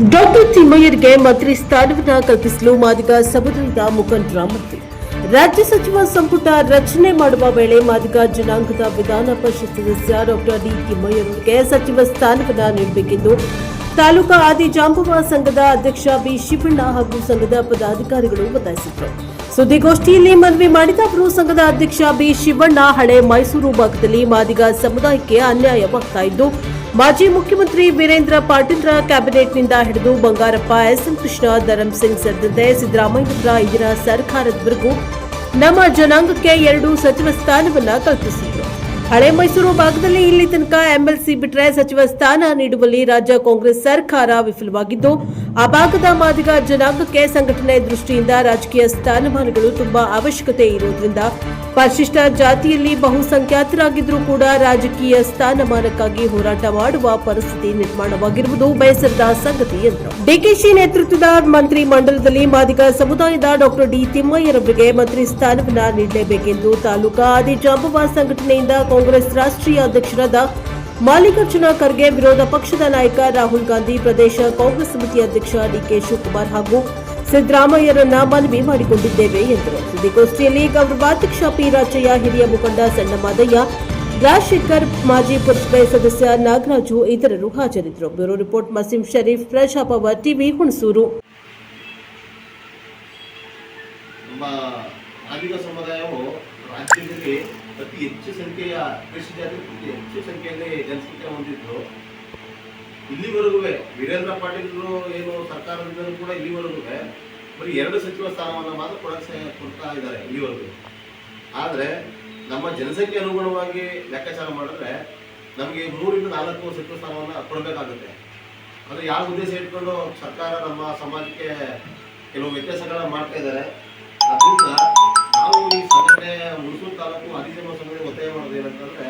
Doctor ತಿಮ್ಮಯ್ಯರಿಗೆ ಮಂತ್ರಿ ಸ್ಥಾನವನ್ನು ಕಲ್ಪಿಸಲು ಮಾದಿಗ ಸಮುದಾಯದ ಮುಖಂಡರ ಮನವಿ. ರಾಜ್ಯ ಸಚಿವ ಸಂಪುಟ ರಚನೆ ಮಾಡುವ ವೇಳೆ ಮಾದಿಗ ಜನಾಂಗದ ವಿಧಾನ ಪರಿಷತ್ ಸದಸ್ಯ ಡಾಕ್ಟರ್ ಡಿ ತಿಮ್ಮಯ್ಯರಿಗೆ ಸಚಿವ ಸ್ಥಾನವನ್ನು ನೀಡಬೇಕೆಂದು ತಾಲೂಕಾ ಆದಿಜಾಂಬವ ಸಂಘದ ಅಧ್ಯಕ್ಷ ಬಿ ಶಿವಣ್ಣ ಹಾಗೂ ಸಂಘದ ಪದಾಧಿಕಾರಿಗಳು ಒತ್ತಾಯಿಸಿದರು. ಸುದ್ದಿಗೋಷ್ಠಿಯಲ್ಲಿ ಮನವಿ ಮಾಡಿದ ಅವರು, ಸಂಘದ ಅಧ್ಯಕ್ಷ ಬಿ ಶಿವಣ್ಣ ಹಳೆ ಮೈಸೂರು ಭಾಗದಲ್ಲಿ ಮಾದಿಗ ಸಮುದಾಯಕ್ಕೆ ಅನ್ಯಾಯವಾಗ್ತಾ ಇದ್ದು, ಮಾಜಿ ಮುಖ್ಯಮಂತ್ರಿ ವೀರೇಂದ್ರ ಪಾಟೀಲ್ರ ಕ್ಯಾಬಿನೆಟ್ನಿಂದ ಹಿಡಿದು ಬಂಗಾರಪ್ಪ, ಎಸ್ಎಂ ಕೃಷ್ಣ, ಧರಂ ಸಿಂಗ್ ಸೇರಿದಂತೆ ಸಿದ್ದರಾಮಯ್ಯರ ಇಂದಿನ ಸರ್ಕಾರದವರೆಗೂ ನಮ್ಮ ಜನಾಂಗಕ್ಕೆ 2 ಸಚಿವ ಸ್ಥಾನವನ್ನು ಕಲ್ಪಿಸಿದರು. ಹಳೆ ಮೈಸೂರು ಭಾಗದಲ್ಲಿ ಇಲ್ಲಿ ತನಕ ಎಂಎಲ್ಸಿ ಬಿಟ್ಟರೆ ಸಚಿವ ಸ್ಥಾನ ನೀಡುವಲ್ಲಿ ರಾಜ್ಯ ಕಾಂಗ್ರೆಸ್ ಸರ್ಕಾರ ವಿಫಲವಾಗಿದ್ದು, ಆ ಭಾಗದ ಮಾದಿಗ ಜನಾಂಗಕ್ಕೆ ಸಂಘಟನೆ ದೃಷ್ಟಿಯಿಂದ ರಾಜಕೀಯ ಸ್ಥಾನಮಾನಗಳು ತುಂಬಾ ಅವಶ್ಯಕತೆ ಇರುವುದರಿಂದ ಪರಿಶಿಷ್ಟ ಜಾತಿಯಲ್ಲಿ ಬಹುಸಂಖ್ಯಾತರಾಗಿದ್ದರೂ ಕೂಡ ರಾಜಕೀಯ ಸ್ಥಾನಮಾನಕ್ಕಾಗಿ ಹೋರಾಟ ಮಾಡುವ ಪರಿಸ್ಥಿತಿ ನಿರ್ಮಾಣವಾಗಿರುವುದು ಬೇಸರದ ಸಂಗತಿ ಎಂದರು. ಡಿಕೆಶಿ ನೇತೃತ್ವದ ಮಂತ್ರಿ ಮಂಡಲದಲ್ಲಿ ಮಾದಿಗ ಸಮುದಾಯದ ಡಾಕ್ಟರ್ ಡಿ ತಿಮ್ಮಯ್ಯರವರಿಗೆ ಮಂತ್ರಿ ಸ್ಥಾನವನ್ನು ನೀಡಲೇಬೇಕೆಂದು ತಾಲೂಕಾ ಆದಿಜಾಂಬವ ಸಂಘಟನೆಯಿಂದ ಕಾಂಗ್ರೆಸ್ ರಾಷ್ಟ್ರೀಯ ಅಧ್ಯಕ್ಷರಾದ ಮಲ್ಲಿಕಾರ್ಜುನ ಖರ್ಗೆ, ವಿರೋಧ ಪಕ್ಷದ ನಾಯಕ ರಾಹುಲ್ ಗಾಂಧಿ, ಪ್ರದೇಶ ಕಾಂಗ್ರೆಸ್ ಸಮಿತಿ ಅಧ್ಯಕ್ಷ ಡಿಕೆ ಶಿವಕುಮಾರ್ ಹಾಗೂ ಸಿದ್ದರಾಮಯ್ಯರನ್ನ ಮನವಿ ಮಾಡಿಕೊಂಡಿದ್ದೇವೆ ಎಂದರು. ಸುದ್ದಿಗೋಷ್ಠಿಯಲ್ಲಿ ಗೌರವಾಧ್ಯಕ್ಷ ಪಿ ರಾಜಯ್ಯ, ಹಿರಿಯ ಮುಖಂಡ ಸಣ್ಣ ಮಾದಯ್ಯ, ರಾಜಶೇಖರ್, ಮಾಜಿ ಪುರಸಭೆ ಸದಸ್ಯ ನಾಗರಾಜು ಇತರರು ಹಾಜರಿದ್ದರು. Bureau report Maseem Sharif, Praja Power TV, Hunsur. ರಾಜ್ಯದಲ್ಲಿ ಅತಿ ಹೆಚ್ಚು ಸಂಖ್ಯೆಯ ಕೃಷಿ ಜಾತಿ ಹೆಚ್ಚು ಸಂಖ್ಯೆಯಲ್ಲಿ ಜನಸಂಖ್ಯೆ ಹೊಂದಿದ್ರು. ಇಲ್ಲಿವರೆಗೂ ವೀರೇಂದ್ರ ಪಾಟೀಲ್ರು ಏನು ಸರ್ಕಾರದಿಂದಲೂ ಕೂಡ ಇಲ್ಲಿವರೆಗೂ ಬರೀ 2 ಸಚಿವ ಸ್ಥಾನವನ್ನು ಮಾತ್ರ ಕೊಡ್ತಾ ಇದ್ದಾರೆ ಇಲ್ಲಿವರೆಗೂ. ಆದರೆ ನಮ್ಮ ಜನಸಂಖ್ಯೆ ಅನುಗುಣವಾಗಿ ಲೆಕ್ಕಾಚಾರ ಮಾಡಿದ್ರೆ ನಮಗೆ 3 ರಿಂದ 4 ಸಚಿವ ಸ್ಥಾನವನ್ನು ಕೊಡಬೇಕಾಗುತ್ತೆ. ಅಂದರೆ ಯಾವ ಉದ್ದೇಶ ಇಟ್ಕೊಂಡು ಸರ್ಕಾರ ನಮ್ಮ ಸಮಾಜಕ್ಕೆ ಕೆಲವು ವ್ಯತ್ಯಾಸಗಳನ್ನ ಮಾಡ್ತಾ ಇದ್ದಾರೆ. ಅದರಿಂದ ನಾವು ಈ ಸಂಘಟನೆ ಹುಣಸೂರು ತಾಲೂಕು ಆದಿಜಾಂಬವ ಸಂಘಟನೆ ಒತ್ತಾಯ ಮಾಡೋದು ಏನಂತಂದ್ರೆ,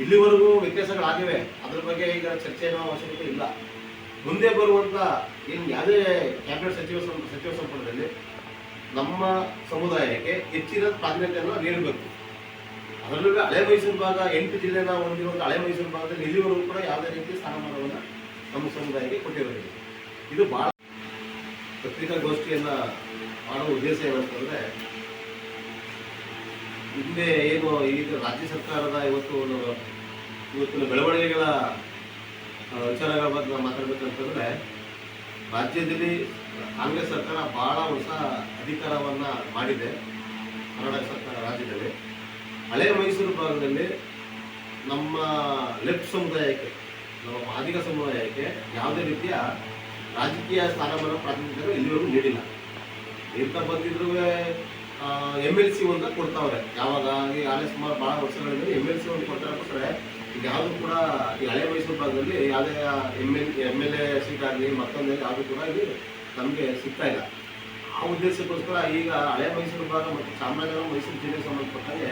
ಇಲ್ಲಿವರೆಗೂ ವ್ಯತ್ಯಾಸಗಳಾಗಿವೆ, ಅದ್ರ ಬಗ್ಗೆ ಈಗ ಚರ್ಚೆಯ ಅವಶ್ಯಕತೆ ಇಲ್ಲ. ಮುಂದೆ ಬರುವಂತ ಏನು ಯಾವುದೇ ಕ್ಯಾಬಿನೆಟ್ ಸಚಿವ ಸಂಪುಟದಲ್ಲಿ ನಮ್ಮ ಸಮುದಾಯಕ್ಕೆ ಹೆಚ್ಚಿನ ಪ್ರಾಧಾನ್ಯತೆಯನ್ನು ನೀಡಬೇಕು. ಅದರಲ್ಲೂ ಹಳೆ ಮೈಸೂರು ಭಾಗ 8 ಜಿಲ್ಲೆನ ಹೊಂದಿರುವಂಥ ಹಳೆ ಮೈಸೂರು ಭಾಗದಲ್ಲಿ ಇಲ್ಲಿವರೆಗೂ ಕೂಡ ಯಾವುದೇ ರೀತಿಯ ಸ್ಥಾನಮಾನವನ್ನು ನಮ್ಮ ಸಮುದಾಯಕ್ಕೆ ಕೊಟ್ಟಿರೋದಿಲ್ಲ. ಇದು ಬಹಳ ಪತ್ರಿಕಾಗೋಷ್ಠಿಯನ್ನ ಮಾಡುವ ಉದ್ದೇಶ ಏನಂತಂದ್ರೆ, ಹಿಂದೆ ಏನು ಈಗ ರಾಜ್ಯ ಸರ್ಕಾರದ ಇವತ್ತಿನ ಬೆಳವಣಿಗೆಗಳ ವಿಚಾರಗಳ ಬಗ್ಗೆ ನಾವು ಮಾತಾಡಬೇಕಂತಂದ್ರೆ, ರಾಜ್ಯದಲ್ಲಿ ಕಾಂಗ್ರೆಸ್ ಸರ್ಕಾರ ಬಹಳ ಹೊಸ ಅಧಿಕಾರವನ್ನ ಮಾಡಿದೆ. ಕರ್ನಾಟಕ ಸರ್ಕಾರ ರಾಜ್ಯದಲ್ಲಿ ಹಳೆ ಮೈಸೂರು ಭಾಗದಲ್ಲಿ ನಮ್ಮ ಲೆಫ್ಟ್ ಸಮುದಾಯಕ್ಕೆ, ನಮ್ಮ ಮಾದಿಗ ಸಮುದಾಯಕ್ಕೆ ಯಾವುದೇ ರೀತಿಯ ರಾಜಕೀಯ ಸ್ಥಾನಮಾನ ಪ್ರಾತಿನಿಧ್ಯ ಇಲ್ಲಿವರೆಗೂ ನೀಡಿಲ್ಲ. ನೀಡ್ತಾ ಬಂದಿದ್ರು MLC ಒಂದು ಕೊಡ್ತಾವ್ರೆ. ಯಾವಾಗ ಈ ಹಳೆ ಸುಮಾರು ಭಾಳ ವರ್ಷಗಳಿಂದ MLC ಒಂದು ಕೊಡ್ತಾರೆ. ಈಗ ಯಾವುದು ಕೂಡ ಈ ಹಳೆ ಮೈಸೂರು ಭಾಗದಲ್ಲಿ ಯಾವುದೇ MLA ಸೀಟ್ ಆಗಲಿ ಮತ್ತೊಂದು ಯಾವುದು ಕೂಡ ಇಲ್ಲಿ ನಮಗೆ ಸಿಗ್ತಾ ಇಲ್ಲ. ಆ ಉದ್ದೇಶಕ್ಕೋಸ್ಕರ ಈಗ ಹಳೆ ಮೈಸೂರು ಭಾಗ ಮತ್ತು ಚಾಮರಾಜನಗರ ಮೈಸೂರು ಜಿಲ್ಲೆಗೆ ಸಂಬಂಧಪಟ್ಟಂಗೆ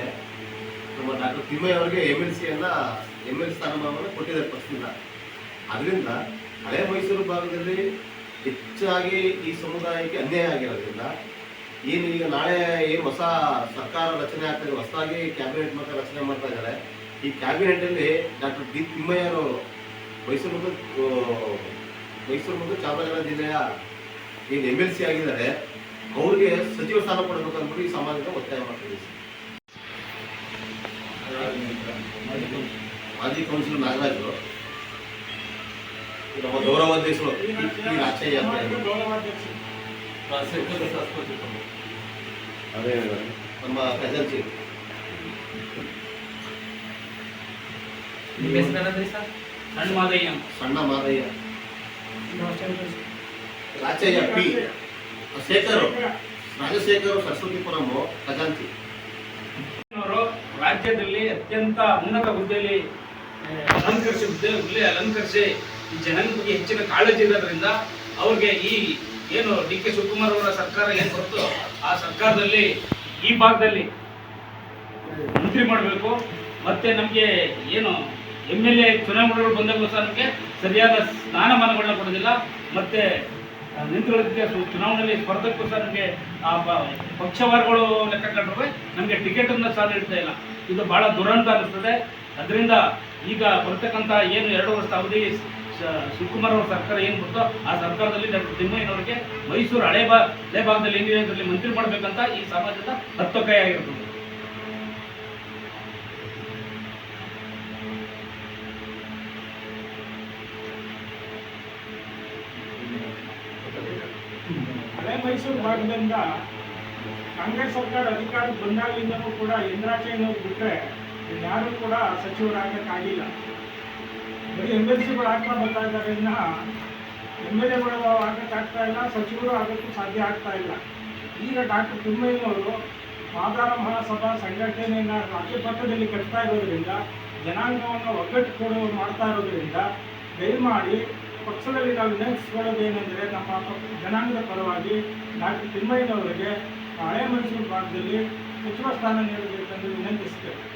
ನಮ್ಮ ಡಾಕ್ಟರ್ ತಿಮ್ಮಯ್ಯ ಅವರಿಗೆ MLC ಸ್ಥಾನಮಾನವನ್ನು ಕೊಟ್ಟಿದ್ದಾರೆ ಪಕ್ಷದಿಂದ. ಅದರಿಂದ ಹಳೆ ಮೈಸೂರು ಭಾಗದಲ್ಲಿ ಹೆಚ್ಚಾಗಿ ಈ ಸಮುದಾಯಕ್ಕೆ ಅನ್ಯಾಯ ಆಗಿರೋದ್ರಿಂದ ಏನು ಈಗ ನಾಳೆ ಏನು ಹೊಸ ಸರ್ಕಾರ ರಚನೆ ಆಗ್ತಾ ಇದೆ, ಹೊಸದಾಗಿ ಕ್ಯಾಬಿನೆಟ್ ಮತ್ತೆ ರಚನೆ ಮಾಡ್ತಾ ಇದ್ದಾರೆ. ಈ ಕ್ಯಾಬಿನೆಟಲ್ಲಿ ಡಾಕ್ಟರ್ ಡಿ ತಿಮ್ಮಯ್ಯರು ಮೈಸೂರು ಮತ್ತು ಚಾಮರಾಜನಗರ ಜಿಲ್ಲೆಯ ಏನು MLC ಆಗಿದ್ದಾರೆ, ಅವ್ರಿಗೆ ಸಚಿವ ಸ್ಥಾನ ಕೊಡಬೇಕು ಅಂದ್ಬಿಟ್ಟು ಈ ಸಮಾಜದ ಒತ್ತಾಯ ಮಾಡ್ತಿದ್ದೀವಿ. ಮಾಜಿ ಕೌನ್ಸಿಲರ್ ನಾಗರಾಜು, ನಮ್ಮ ಗೌರವಾಧ್ಯಕ್ಷರು ಪಿ ರಾಜಯ್ಯ ಅದೇ ನಮ್ಮ ಕಜನ್ಸಿ ಸಣ್ಣ ಮಾದಯ್ಯ, ರಾಜಯ್ಯ ಪಿ, ರಾಜಶೇಖರ್, ಸರಸ್ವತಿಪುರಂ, ಖಜಾಂಚಿ. ರಾಜ್ಯದಲ್ಲಿ ಅತ್ಯಂತ ಉನ್ನತ ಹುದ್ದೆಯಲ್ಲಿ ಅಲಂಕರಿಸಿ ಈ ಜನಾಂಗಕ್ಕೆ ಹೆಚ್ಚಿನ ಕಾಳಜಿ ಇರೋದ್ರಿಂದ ಅವ್ರಿಗೆ ಈ ಏನು ಡಿ ಕೆ ಶಿವಕುಮಾರ್ ಅವರ ಸರ್ಕಾರ ಏನು ಬರುತ್ತೋ ಆ ಸರ್ಕಾರದಲ್ಲಿ ಈ ಭಾಗದಲ್ಲಿ ಮಂತ್ರಿ ಮಾಡಬೇಕು. ಮತ್ತೆ ನಮಗೆ ಏನು MLA ಚುನಾವಣೆಗಳು ಬಂದಾಗಲೂ ಸಹ ನಮಗೆ ಸರಿಯಾದ ಸ್ಥಾನಮಾನಗಳನ್ನ ಕೊಡೋದಿಲ್ಲ. ಮತ್ತೆ ನಿಂತುಕೊಳ್ಳೋದಕ್ಕೆ ಚುನಾವಣೆಯಲ್ಲಿ ಸ್ಪರ್ಧಕ್ಕೂ ಸಹ ನಮಗೆ ಆ ಪಕ್ಷವಾರಗಳು ಲೆಕ್ಕ ಕಂಡ್ರೆ ನಮಗೆ ಟಿಕೆಟನ್ನು ಸಹ ನೀಡ್ತಾ ಇಲ್ಲ. ಇದು ಭಾಳ ದುರಂತ ಅನ್ನಿಸ್ತದೆ. ಅದರಿಂದ ಈಗ ಬರ್ತಕ್ಕಂಥ ಏನು 2 ವರ್ಷ ಅವಧಿ ಶಿವಕುಮಾರ್ ಅವರ ಸರ್ಕಾರ ಏನು ಬಂತೋ ಆ ಸರ್ಕಾರದಲ್ಲಿ ಡಾಕ್ಟರ್ ತಿಮ್ಮಯ್ಯನವರಿಗೆ ಮೈಸೂರು ಹಳೆ ಭಾಗದಲ್ಲಿ ಏನಿದೆ ಅದರಲ್ಲಿ ಮಂತ್ರಿ ಮಾಡಬೇಕಂತ ಈ ಸಮಾಜದ ಹತ್ತೊಕ್ಕಾಯ ಆಗಿರ್ತದೆ. ಹಳೆ ಮೈಸೂರು ಭಾಗದಿಂದ ಕಾಂಗ್ರೆಸ್ ಸರ್ಕಾರ ಅಧಿಕಾರಕ್ಕೆ ಬಂದಾಗಲಿಂದನೂ ಕೂಡ ಇಂದ್ರಾಚಯ್ಯನವ್ರು ಬಿಟ್ಟರೆ ಯಾರು ಕೂಡ ಸಚಿವರಾಗಕ್ಕಾಗಿಲ್ಲ. ಬರೀ MLCಗಳು ಆಗ್ತಾ ಬರ್ತಾ ಇದ್ದಾರೆ ವಿನಃ MLAಗಳು ಆಗಕ್ಕಾಗ್ತಾ ಇಲ್ಲ, ಸಚಿವರು ಆಗೋಕ್ಕೂ ಸಾಧ್ಯ ಆಗ್ತಾ ಇಲ್ಲ. ಈಗ ಡಾಕ್ಟರ್ ತಿಮ್ಮಯ್ಯನವರು ಮಾದಾರ ಮಹಾಸಭಾ ಸಂಘಟನೆಯನ್ನು ರಾಜ್ಯ ಮಟ್ಟದಲ್ಲಿ ಕಟ್ತಾ ಇರೋದ್ರಿಂದ, ಜನಾಂಗವನ್ನು ಒಗ್ಗಟ್ಟು ಮಾಡ್ತಾ ಇರೋದ್ರಿಂದ ದಯಮಾಡಿ ಪಕ್ಷದಲ್ಲಿ ನಾವು ವಿನಂತಿಸ್ಕೊಳ್ಳೋದೇನೆಂದರೆ ನಮ್ಮ ಜನಾಂಗದ ಪರವಾಗಿ ಡಾಕ್ಟರ್ ತಿಮ್ಮಯ್ಯನವರಿಗೆ ಹಳೆ ಮೈಸೂರು ಭಾಗದಲ್ಲಿ ಸಚಿವ ಸ್ಥಾನ ನೀಡಬೇಕೆಂದು ವಿನಂತಿಸ್ತೇವೆ.